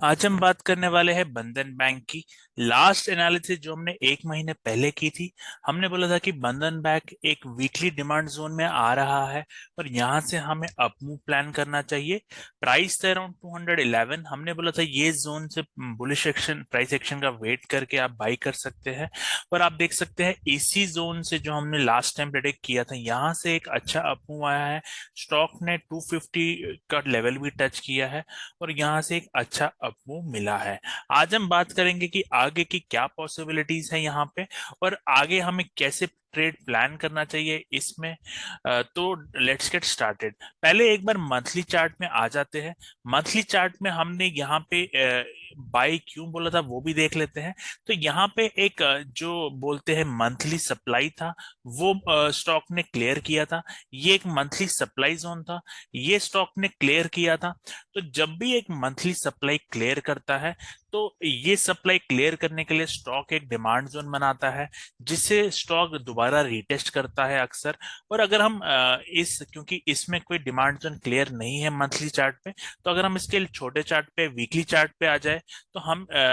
आज हम बात करने वाले हैं बंधन बैंक की। लास्ट एनालिसिस जो हमने एक महीने पहले की थी, हमने बोला था कि बंधन बैंक एक वीकली डिमांड जोन में आ रहा है और यहाँ से हमें अप मूव प्लान करना चाहिए। प्राइस था अराउंड 211। हमने बोला था ये जोन से बुलिश एक्शन, प्राइस एक्शन का वेट करके आप बाई कर सकते हैं। और आप देख सकते हैं इसी जोन से जो हमने लास्ट टाइम प्रेडिक्ट किया था, यहाँ से एक अच्छा अप मूव आया है। स्टॉक ने 250 का लेवल भी टच किया है और यहाँ से एक अच्छा अपमूव मिला है। आज हम बात करेंगे कि आगे की क्या पॉसिबिलिटीज है यहाँ पे और आगे हमें कैसे ट्रेड प्लान करना चाहिए इसमें। तो लेट्स गेट स्टार्टेड। पहले एक बार मंथली चार्ट में आ जाते हैं। मंथली चार्ट में हमने यहाँ पे बाई क्यों बोला था वो भी देख लेते हैं। तो यहाँ पे एक जो बोलते हैं मंथली सप्लाई था, वो स्टॉक ने क्लियर किया था। ये एक मंथली सप्लाई जोन था, ये स्टॉक ने क्लियर किया था। तो जब भी एक मंथली सप्लाई क्लियर करता है, तो ये सप्लाई क्लियर करने के लिए स्टॉक एक डिमांड जोन बनाता है, जिसे स्टॉक दोबारा रीटेस्ट करता है अक्सर। और अगर हम इस क्योंकि इसमें कोई डिमांड जोन क्लियर नहीं है मंथली चार्ट पे, तो अगर हम इसके छोटे चार्ट पे, वीकली चार्ट पे आ जाए, तो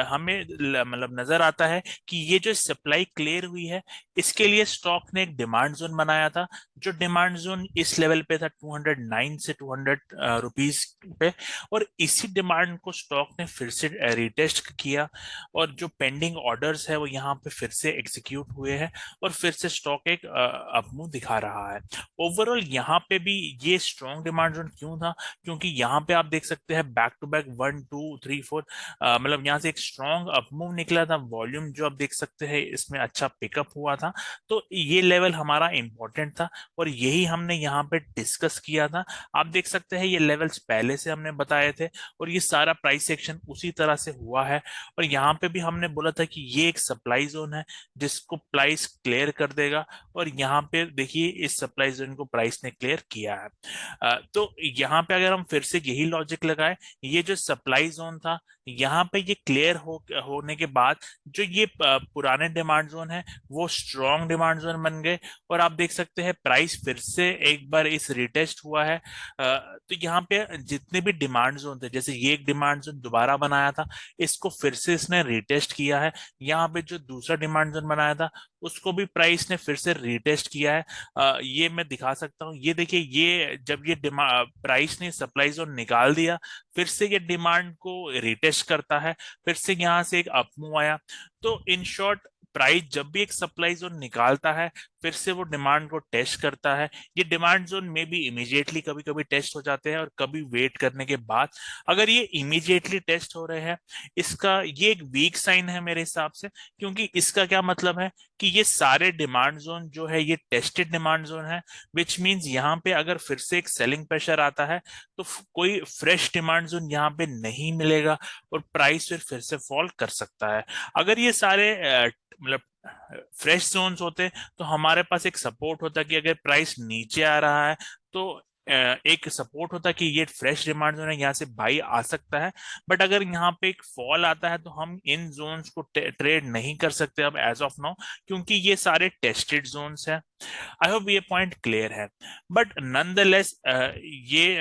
हमें मतलब नजर आता है कि ये जो सप्लाई क्लियर हुई है, इसके लिए स्टॉक ने एक डिमांड जोन बनाया था। जो डिमांड जोन इस लेवल पे था 209 से 200 रुपीज पे। और इसी डिमांड को स्टॉक ने फिर से रिटेस्ट किया और जो पेंडिंग ऑर्डर्स है वो यहाँ पे फिर से एग्जीक्यूट हुए हैं और फिर से स्टॉक एक अपमूव दिखा रहा है। ओवरऑल यहाँ पे भी ये स्ट्रॉन्ग डिमांड जोन क्यों था? क्योंकि यहाँ पे आप देख सकते हैं बैक टू बैक 1 2 3 4, मतलब यहाँ से एक स्ट्रॉन्ग अपमूव निकला था। वॉल्यूम जो आप देख सकते हैं इसमें अच्छा पिकअप हुआ था। तो ये लेवल हमारा इंपॉर्टेंट था और यही हमने यहाँ पे डिस्कस किया था। आप देख सकते हैं ये लेवल्स पहले से हमने बताए थे और ये सारा प्राइस एक्शन उसी तरह से हुआ है। और यहाँ पे भी हमने बोला था कि ये एक सप्लाई जोन है जिसको प्राइस क्लियर कर देगा। और यहाँ पे देखिए इस सप्लाई जोन को प्राइस ने क्लियर किया है। तो यहाँ पे अगर हम फिर से यही लॉजिक लगाए, ये जो सप्लाई जोन था, यहाँ पे ये क्लियर होने के बाद जो ये पुराने डिमांड जोन है वो स्ट्रॉन्ग डिमांड जोन बन गए। और आप देख सकते हैं प्राइस फिर से एक बार इस रिटेस्ट हुआ है। तो यहाँ पे जितने भी डिमांड जोन थे, जैसे ये एक डिमांड जोन दोबारा बनाया था, इसको फिर से इसने रिटेस्ट किया है। यहाँ पे जो दूसरा डिमांड जोन बनाया था, उसको भी प्राइस ने फिर से रिटेस्ट किया है। ये मैं दिखा सकता हूँ, ये देखिए, ये जब ये प्राइस ने सप्लाई जोन निकाल दिया, फिर से ये डिमांड को रिटेस्ट करता है, फिर से यहाँ से एक अपमूव आया। तो इन शॉर्ट, प्राइस जब भी एक सप्लाई जोन निकालता है, फिर से वो डिमांड को टेस्ट करता है। ये डिमांड जोन में भी इमीडिएटली कभी कभी टेस्ट हो जाते हैं और कभी वेट करने के बाद। अगर ये इमीडिएटली टेस्ट हो रहे हैं, इसका ये एक वीक साइन है मेरे हिसाब से। क्योंकि इसका क्या मतलब है कि ये सारे डिमांड जोन जो है ये टेस्टेड डिमांड जोन है। विच मींस यहाँ पे अगर फिर से एक सेलिंग प्रेशर आता है, तो कोई फ्रेश डिमांड जोन यहाँ पे नहीं मिलेगा और प्राइस फिर से फॉल कर सकता है। अगर ये सारे मतलब फ्रेश जोन्स होते, तो हमारे पास एक सपोर्ट होता कि अगर प्राइस नीचे आ रहा है, तो एक सपोर्ट होता कि ये फ्रेश डिमांड जोन है, यहाँ से बाई आ सकता है। बट अगर यहाँ पे एक फॉल आता है, तो हम इन जोन्स को ट्रेड नहीं कर सकते अब एज ऑफ नाउ, क्योंकि ये सारे टेस्टेड जोन्स हैं। आई होप ये पॉइंट क्लियर है। बट नॉनदलेस ये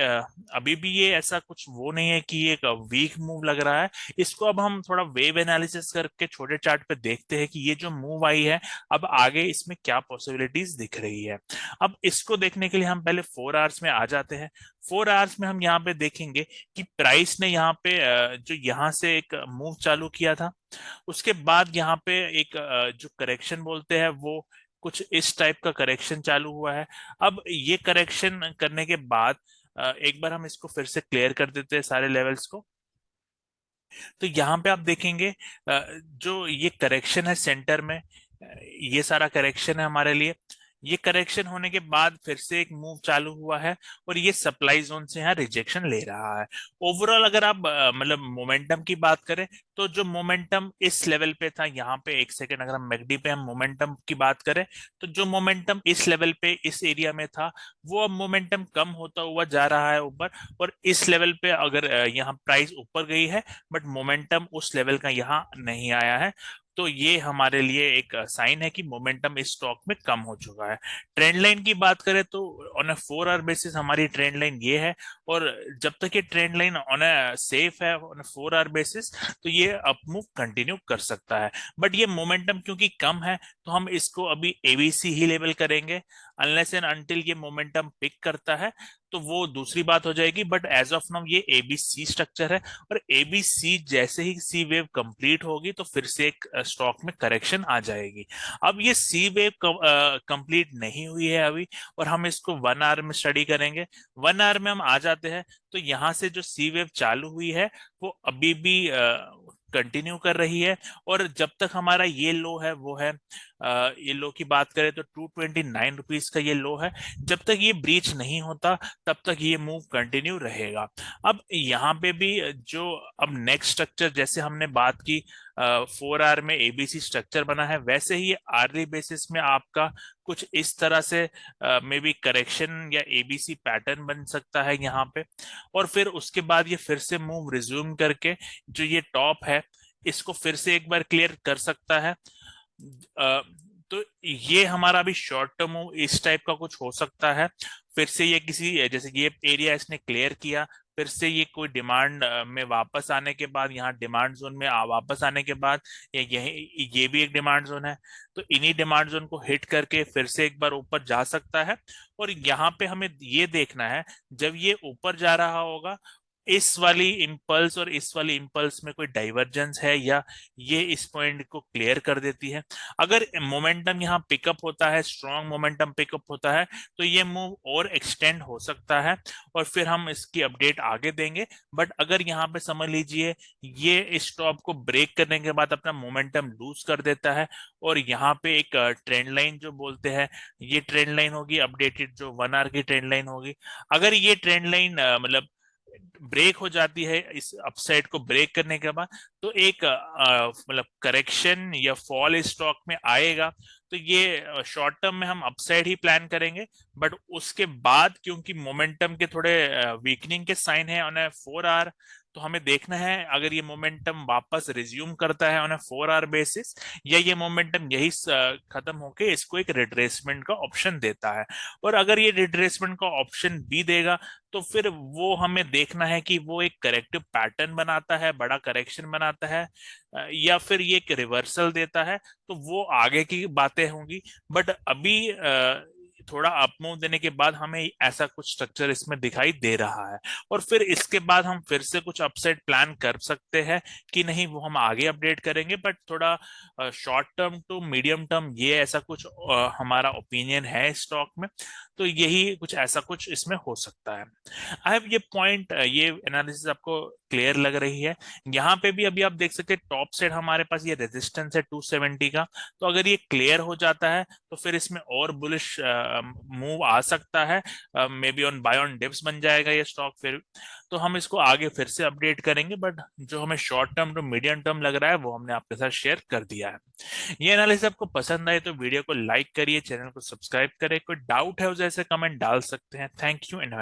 अभी भी ये ऐसा कुछ वो नहीं है कि ये एक वीक मूव लग रहा है। इसको अब हम थोड़ा वेव एनालिसिस करके छोटे चार्ट पे देखते हैं कि ये जो मूव आई है, अब आगे इसमें क्या पॉसिबिलिटीज दिख रही है। अब इसको देखने के लिए हम पहले 4 आवर्स में आ जाते हैं। 4 आवर्स में हम यहाँ पे देखेंगे कि प्राइस ने यहाँ पे जो यहाँ से एक मूव चालू किया था, उसके बाद यहाँ पे एक जो करेक्शन बोलते हैं, वो कुछ इस टाइप का करेक्शन चालू हुआ है। अब ये करेक्शन करने के बाद एक बार हम इसको फिर से क्लियर कर देते हैं सारे लेवल्स को। तो यहाँ पे आप देखेंगे जो ये करेक्शन है सेंटर में, ये सारा करेक्शन है हमारे लिए। ये करेक्शन होने के बाद फिर से एक मूव चालू हुआ है और ये सप्लाई जोन से यहाँ रिजेक्शन ले रहा है। ओवरऑल अगर आप मतलब मोमेंटम की बात करें, तो जो मोमेंटम इस लेवल पे था, यहाँ पे एक सेकेंड, अगर हम मैकडी पे हम मोमेंटम की बात करें, तो जो मोमेंटम इस लेवल पे इस एरिया में था, वो अब मोमेंटम कम होता हुआ जा रहा है ऊपर। और इस लेवल पे अगर यहाँ प्राइस ऊपर गई है, बट मोमेंटम उस लेवल का यहाँ नहीं आया है। तो ये हमारे लिए एक साइन है कि मोमेंटम इस स्टॉक में कम हो चुका है। ट्रेंड लाइन की बात करें तो ऑन अ 4 आवर बेसिस हमारी ट्रेंड लाइन ये है, और जब तक ये trend line on a safe है ऑन अ 4 आवर बेसिस, तो ये अप मूव कंटिन्यू कर सकता है। बट ये मोमेंटम क्योंकि कम है, तो हम इसको अभी एबीसी ही लेबल करेंगे। अनलेस एंड अनटिल ये मोमेंटम पिक करता है तो वो दूसरी बात हो जाएगी, बट एज ऑफ नाउ ये एबीसी स्ट्रक्चर है। और एबीसी जैसे ही सी वेव कंप्लीट होगी तो फिर से एक स्टॉक में करेक्शन आ जाएगी। अब ये सी वेव कंप्लीट नहीं हुई है अभी, और हम इसको 1 आवर में स्टडी करेंगे। 1 आवर में हम आ जाते हैं, तो यहाँ से जो सी वेव चालू हुई है वो अभी भी कंटिन्यू कर रही है। और जब तक हमारा ये लो है वो है, ये लो की बात करें तो 229 रुपीज का ये लो है। जब तक ये ब्रीच नहीं होता तब तक ये मूव कंटिन्यू रहेगा। अब यहाँ पे भी जो अब नेक्स्ट स्ट्रक्चर जैसे हमने बात की 4 आवर में एबीसी स्ट्रक्चर बना है, वैसे ही आर्ली बेसिस में आपका कुछ इस तरह से मे बी करेक्शन या एबीसी पैटर्न बन सकता है यहाँ पे। और फिर उसके बाद ये फिर से मूव रिज्यूम करके जो ये टॉप है इसको फिर से एक बार क्लियर कर सकता है। अ, तो ये हमारा भी शॉर्ट टर्म मूव इस टाइप का कुछ हो सकता है। फिर से ये किसी जैसे ये एरिया इसने क्लियर किया, फिर से ये कोई डिमांड में वापस आने के बाद, यहाँ डिमांड जोन में वापस आने के बाद ये भी एक डिमांड जोन है, तो इन्हीं डिमांड जोन को हिट करके फिर से एक बार ऊपर जा सकता है। और यहाँ पे हमें ये देखना है, जब ये ऊपर जा रहा होगा, इस वाली इम्पल्स और इस वाली इम्पल्स में कोई डाइवर्जेंस है या ये इस पॉइंट को क्लियर कर देती है। अगर मोमेंटम यहाँ पिकअप होता है, स्ट्रॉन्ग मोमेंटम पिकअप होता है, तो ये मूव और एक्सटेंड हो सकता है, और फिर हम इसकी अपडेट आगे देंगे। बट अगर यहाँ पे समझ लीजिए ये इस टॉप को ब्रेक करने के बाद अपना मोमेंटम लूज कर देता है, और यहाँ पे एक ट्रेंड लाइन जो बोलते हैं, ये ट्रेंड लाइन होगी अपडेटेड, जो 1 आवर की ट्रेंड लाइन होगी। अगर ये ट्रेंड लाइन मतलब ब्रेक हो जाती है, इस अपसाइड को ब्रेक करने के बाद, तो एक मतलब करेक्शन या फॉल स्टॉक में आएगा। तो ये शॉर्ट टर्म में हम अपसाइड ही प्लान करेंगे। बट उसके बाद क्योंकि मोमेंटम के थोड़े वीकनिंग के साइन है ऑन ए 4 आवर, तो हमें देखना है अगर ये मोमेंटम वापस रिज्यूम करता है ऑन ए 4 आवर बेसिस, या ये मोमेंटम यही खत्म होके इसको एक रिट्रेसमेंट का ऑप्शन देता है। और अगर ये रिट्रेसमेंट का ऑप्शन भी देगा, तो फिर वो हमें देखना है कि वो एक करेक्टिव पैटर्न बनाता है, बड़ा करेक्शन बनाता है, या फिर ये एक रिवर्सल देता है, तो वो आगे की बातें होंगी। बट अभी थोड़ा अप मूव देने के बाद हमें ऐसा कुछ स्ट्रक्चर इसमें दिखाई दे रहा है। और फिर इसके बाद हम फिर से कुछ अपसाइड प्लान कर सकते हैं कि नहीं, वो हम आगे अपडेट करेंगे। बट थोड़ा short term to medium term ये ऐसा कुछ हमारा ओपिनियन है स्टॉक में। तो यही कुछ ऐसा कुछ इसमें हो सकता है। आई हैव ये पॉइंट, ये एनालिसिस आपको क्लियर लग रही है? यहाँ पे भी अभी आप देख सकते हैं टॉप साइड हमारे पास ये रेजिस्टेंस है 270 का। तो अगर ये क्लियर हो जाता है तो फिर इसमें और बुलिश मूव आ सकता है, maybe on buy on dips बन जाएगा ये स्टॉक फिर। तो हम इसको आगे फिर से अपडेट करेंगे, बट जो हमें short term to medium term लग रहा है वो हमने आपके साथ शेयर कर दिया है। ये एनालिसिस आपको पसंद आए तो वीडियो को लाइक करिए, चैनल को सब्सक्राइब करें। कोई डाउट है उसे ऐसे कमेंट डाल सकते हैं। Thank you and